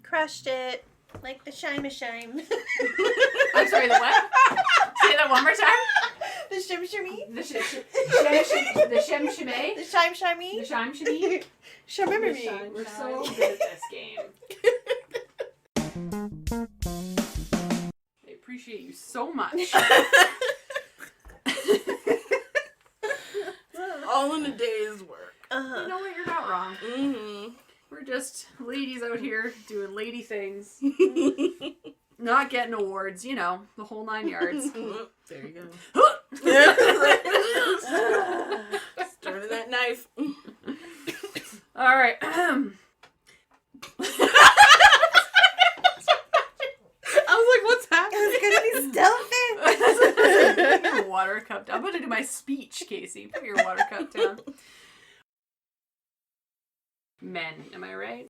Speaker 2: Crushed it. Like the shime.
Speaker 1: I'm sorry, the what? Say that one more time.
Speaker 2: The shimmy.
Speaker 1: The shimmy. The shimmy.
Speaker 2: The shime shimmy.
Speaker 1: The shime shimmy.
Speaker 2: Shimmy.
Speaker 1: We're so good at this game. I appreciate you so much.
Speaker 3: All in a day's work.
Speaker 1: You know what? You're not wrong.
Speaker 3: Mm-hmm.
Speaker 1: We're just ladies out here doing lady things. Not getting awards, you know, the whole 9 yards.
Speaker 3: There you go. Starting that knife.
Speaker 1: All right.
Speaker 3: I was like, what's happening?
Speaker 2: It's gonna be stealthy.
Speaker 1: Put your water cup down. I'm going to do my speech, Casey. Put your water cup down. Men, am I right?